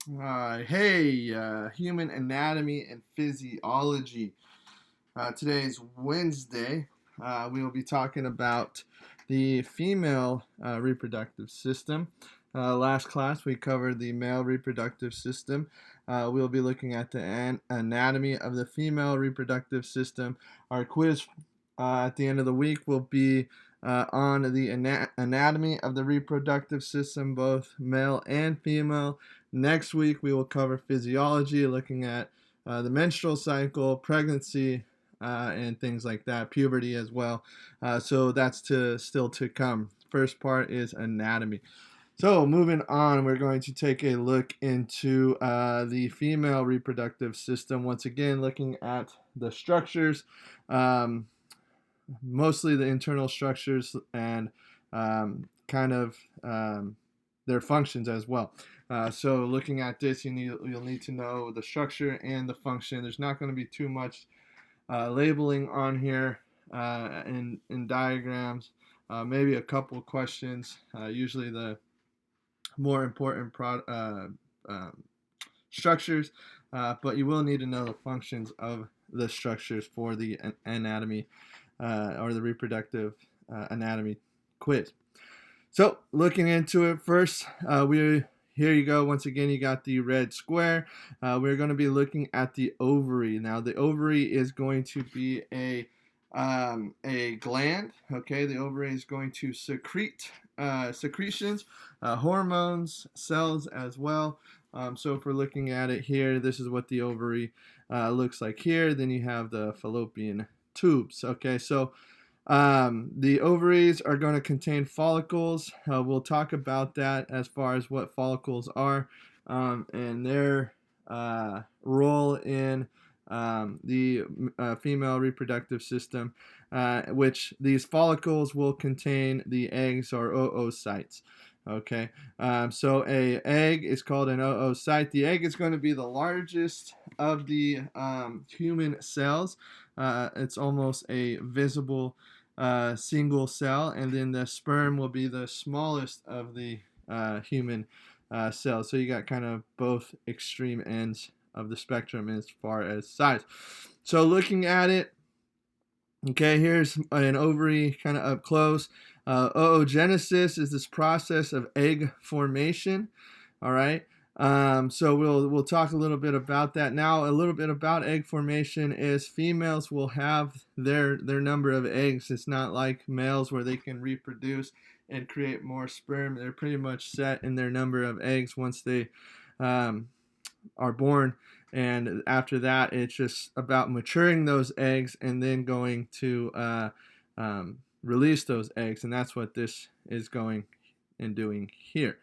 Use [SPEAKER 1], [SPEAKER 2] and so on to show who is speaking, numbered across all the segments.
[SPEAKER 1] Human anatomy and physiology. Today's Wednesday. We will be talking about the female reproductive system. Last class, we covered the male reproductive system. We'll be looking at the anatomy of the female reproductive system. Our quiz at the end of the week will be on the anatomy of the reproductive system, both male and female. Next week, we will cover physiology, looking at the menstrual cycle, pregnancy, and things like that, puberty as well. So that's still to come. First part is anatomy. So moving on, we're going to take a look into the female reproductive system. Once again, looking at the structures, mostly the internal structures and kind of their functions as well. So looking at this, you'll need to know the structure and the function. There's not going to be too much labeling on here in diagrams. Maybe a couple questions. Usually the more important structures, but you will need to know the functions of the structures for the anatomy or the reproductive anatomy quiz. So looking into it first, here you go. Once again, you got the red square. We're going to be looking at the ovary. Now, the ovary is going to be a gland. Okay, the ovary is going to secrete secretions, hormones, cells as well. So if we're looking at it here, this is what the ovary looks like here. Then you have the fallopian tubes. Okay, so the ovaries are going to contain follicles. We'll talk about that as far as what follicles are and their role in the female reproductive system, which these follicles will contain the eggs or oocytes. Okay, so a egg is called an oocyte. The egg is going to be the largest of the human cells. It's almost a visible single cell, and then the sperm will be the smallest of the human cells. So you got kind of both extreme ends of the spectrum as far as size. So looking at it, okay, here's an ovary kind of up close. Oogenesis is this process of egg formation. All right. So we'll talk a little bit about that now. A little bit about egg formation is females will have their number of eggs. It's not like males where they can reproduce and create more sperm. They're pretty much set in their number of eggs once they are born, and after that it's just about maturing those eggs and then going to release those eggs, and that's what this is going and doing here.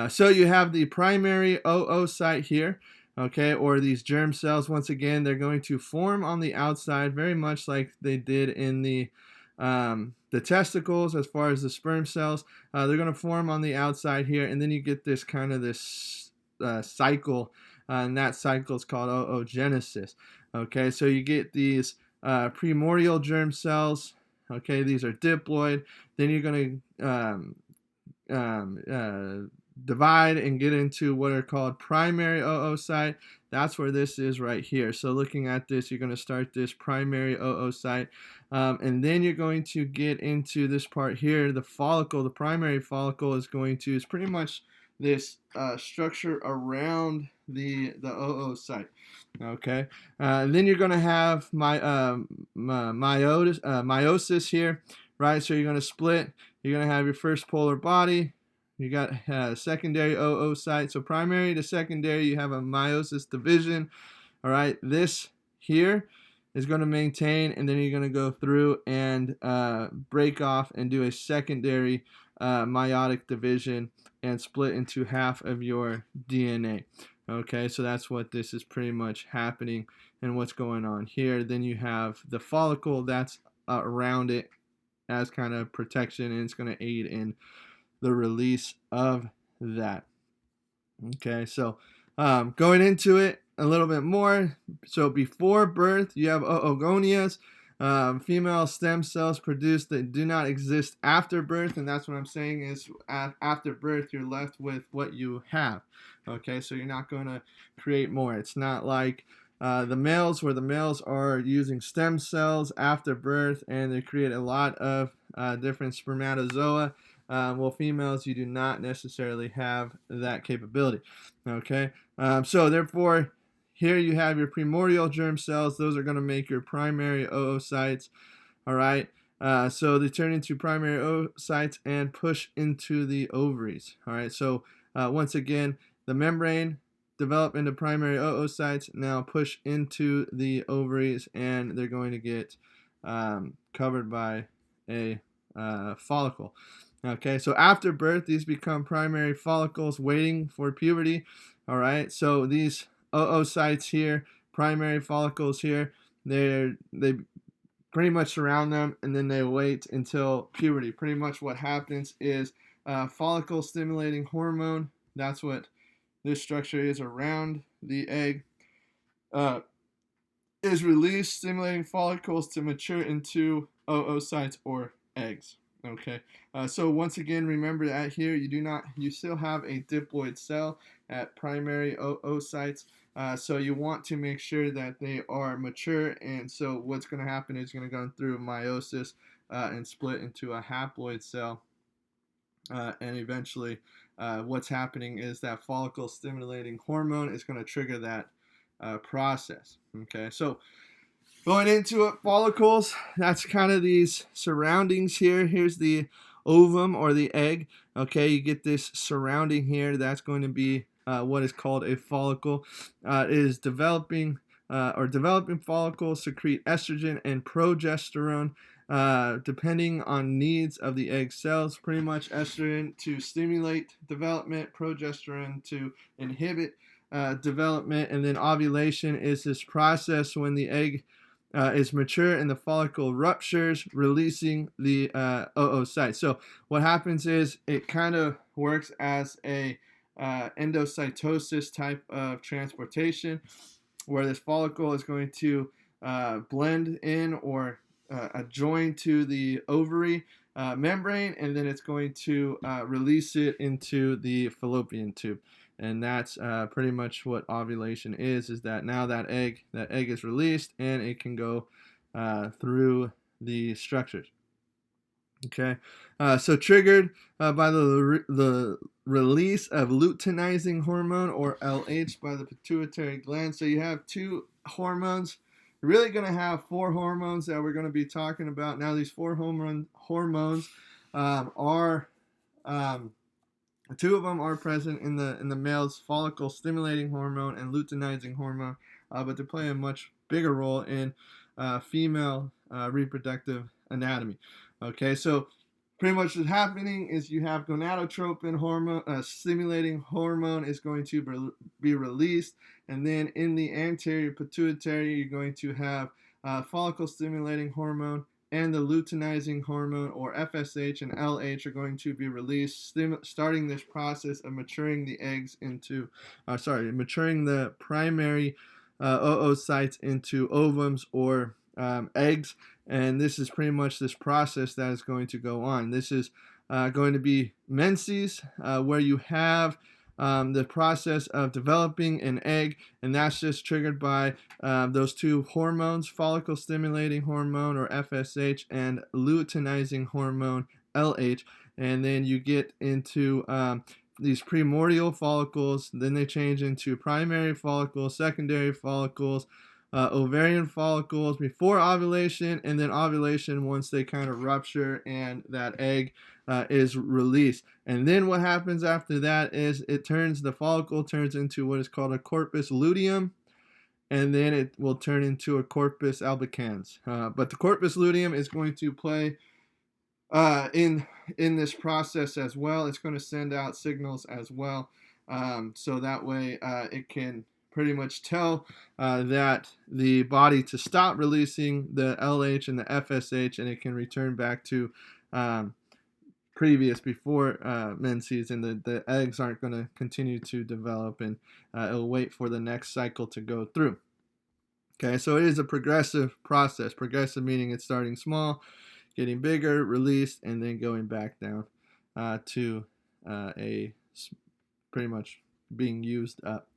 [SPEAKER 1] So you have the primary oocyte here, okay, or these germ cells. Once again, they're going to form on the outside, very much like they did in the testicles as far as the sperm cells. They're going to form on the outside here, and then you get this kind of this cycle, and that cycle is called oogenesis. Okay, so you get these primordial germ cells. Okay, these are diploid. Then you're going to divide and get into what are called primary oocyte. That's where this is right here. So looking at this, you're going to start this primary oocyte, and then you're going to get into this part here, the follicle. The primary follicle is pretty much this structure around the oocyte. Okay, then you're going to have meiosis here, right? So you're going to split. You're going to have your first polar body. You got secondary oocyte. So primary to secondary, you have a meiosis division. All right, this here is going to maintain, and then you're going to go through and break off and do a secondary meiotic division and split into half of your DNA. Okay, so that's what this is pretty much happening and what's going on here. Then you have the follicle that's around it as kind of protection, and it's going to aid in the release of that. Okay, so going into it a little bit more. So before birth, you have oogonias. Female stem cells produced that do not exist after birth, and that's what I'm saying is after birth you're left with what you have. Okay, so you're not going to create more. It's not like the males, where the males are using stem cells after birth and they create a lot of different spermatozoa. Well, females, you do not necessarily have that capability. Okay, so therefore, here you have your primordial germ cells. Those are going to make your primary oocytes. All right. So they turn into primary oocytes and push into the ovaries. All right. So once again, the membrane develop into primary oocytes, now push into the ovaries, and they're going to get covered by a follicle. Okay, so after birth, these become primary follicles waiting for puberty. All right, so these oocytes here, primary follicles here, they pretty much surround them, and then they wait until puberty. Pretty much what happens is follicle stimulating hormone, that's what this structure is around the egg, is released, stimulating follicles to mature into oocytes or eggs. Okay, so once again, remember that here you still have a diploid cell at primary oocytes. So you want to make sure that they are mature, and so what's going to happen is going to go through meiosis and split into a haploid cell, and eventually what's happening is that follicle stimulating hormone is going to trigger that process. Okay, so going into it, follicles, that's kind of these surroundings here. Here's the ovum or the egg. Okay, you get this surrounding here. That's going to be what is called a follicle. It is developing follicles secrete estrogen and progesterone depending on needs of the egg cells. Pretty much estrogen to stimulate development, progesterone to inhibit development, and then ovulation is this process when the egg is mature and the follicle ruptures, releasing the oocyte. So what happens is it kind of works as a endocytosis type of transportation, where this follicle is going to blend in or adjoin to the ovary membrane, and then it's going to release it into the fallopian tube. And that's pretty much what ovulation is that now that egg is released and it can go through the structures. Okay, so triggered by the release of luteinizing hormone, or LH, by the pituitary gland. So you have two hormones. You're really going to have four hormones that we're going to be talking about. Now these four hormones are two of them are present in the male's follicle stimulating hormone and luteinizing hormone, but they play a much bigger role in female reproductive anatomy. Okay, so pretty much what's happening is you have gonadotropin hormone, stimulating hormone is going to be released, and then in the anterior pituitary, you're going to have follicle stimulating hormone and the luteinizing hormone, or FSH and LH, are going to be released, starting this process of maturing the eggs into, maturing the primary oocytes into ovums or eggs. And this is pretty much this process that is going to go on. This is going to be menses, where you have the process of developing an egg, and that's just triggered by those two hormones, follicle stimulating hormone, or FSH, and luteinizing hormone, LH. And then you get into these primordial follicles, then they change into primary follicles, secondary follicles, ovarian follicles before ovulation, and then ovulation once they kind of rupture and that egg is released. And then what happens after that is the follicle turns into what is called a corpus luteum, and then it will turn into a corpus albicans. But the corpus luteum is going to play in this process as well. It's going to send out signals as well, so that way it can pretty much tell that the body to stop releasing the LH and the FSH, and it can return back to previous before menses, and the eggs aren't going to continue to develop, and it'll wait for the next cycle to go through. Okay, so it is a progressive process. Progressive meaning it's starting small, getting bigger, released, and then going back down to a pretty much being used up.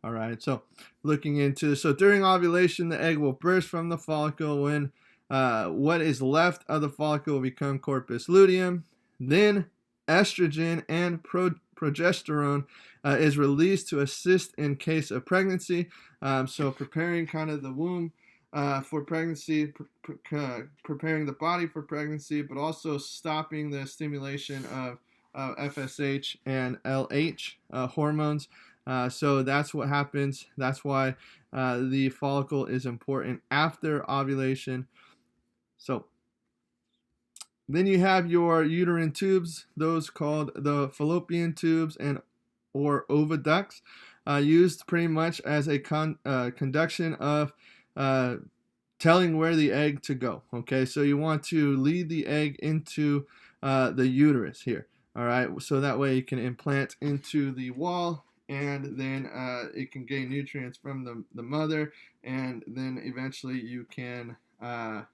[SPEAKER 1] All right, so looking into, so during ovulation, the egg will burst from the follicle when what is left of the follicle will become corpus luteum. Then estrogen and progesterone is released to assist in case of pregnancy. So preparing kind of the womb for pregnancy, preparing the body for pregnancy, but also stopping the stimulation of FSH and LH hormones. So that's what happens. That's why the follicle is important after ovulation. So then you have your uterine tubes, those called the fallopian tubes and or oviducts, used pretty much as a conduction of telling where the egg to go. Okay, so you want to lead the egg into the uterus here. All right, so that way you can implant into the wall, and then it can gain nutrients from the mother, and then eventually you can have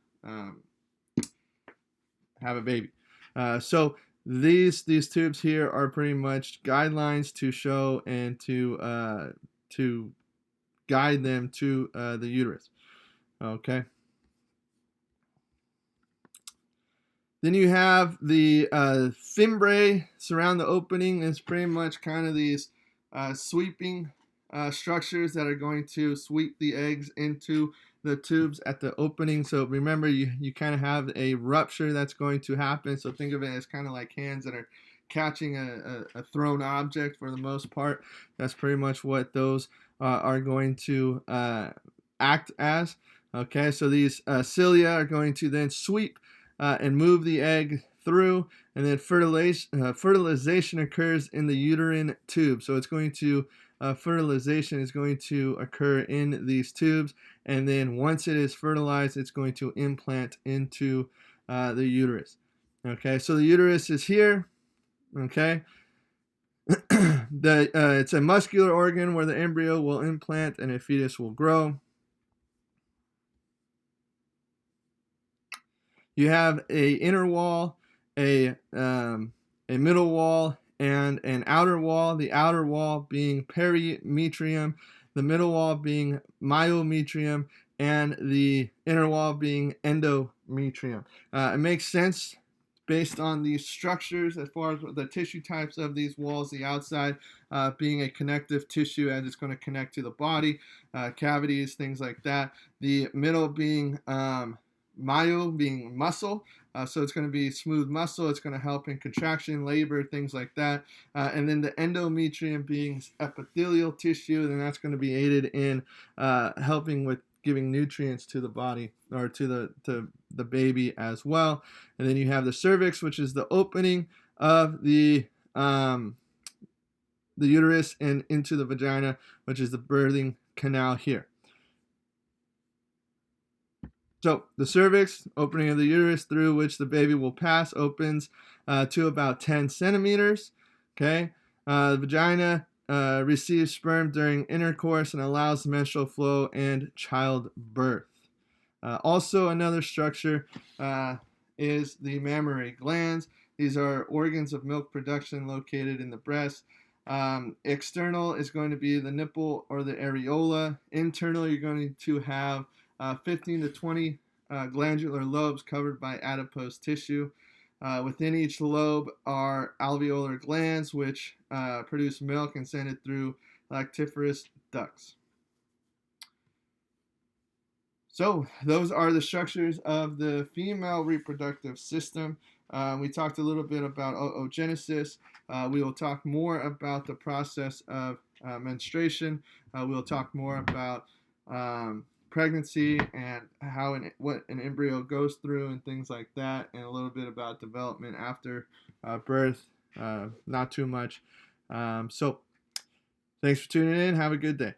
[SPEAKER 1] a baby. So these tubes here are pretty much guidelines to show and to guide them to the uterus. Okay. Then you have the fimbriae surround the opening. It's pretty much kind of these sweeping structures that are going to sweep the eggs into the tubes at the opening. So remember, you kind of have a rupture that's going to happen. So think of it as kind of like hands that are catching a thrown object for the most part. That's pretty much what those are going to act as. Okay, so these cilia are going to then sweep and move the egg through, and then fertilization occurs in the uterine tube. So it's going to fertilization is going to occur in these tubes, and then once it is fertilized, it's going to implant into the uterus. Okay, so the uterus is here. Okay, it's a muscular organ where the embryo will implant and a fetus will grow. You have a inner wall, a middle wall, and an outer wall. The outer wall being perimetrium, the middle wall being myometrium, and the inner wall being endometrium. It makes sense based on these structures as far as the tissue types of these walls. The outside being a connective tissue as it's going to connect to the body, cavities, things like that. The middle being myo being muscle, so it's going to be smooth muscle. It's going to help in contraction, labor, things like that. And then the endometrium being epithelial tissue, and that's going to be aided in helping with giving nutrients to the body or to the baby as well. And then you have the cervix, which is the opening of the uterus and into the vagina, which is the birthing canal here. So the cervix, opening of the uterus through which the baby will pass, opens to about 10 centimeters. Okay, the vagina receives sperm during intercourse and allows menstrual flow and childbirth. Also, another structure is the mammary glands. These are organs of milk production located in the breast. External is going to be the nipple or the areola. Internal, you're going to have 15 to 20 glandular lobes covered by adipose tissue. Within each lobe are alveolar glands, which produce milk and send it through lactiferous ducts. So those are the structures of the female reproductive system. We talked a little bit about oogenesis. We will talk more about the process of menstruation. We will talk more about pregnancy and what an embryo goes through and things like that, and a little bit about development after birth. Not too much. So thanks for tuning in. Have a good day.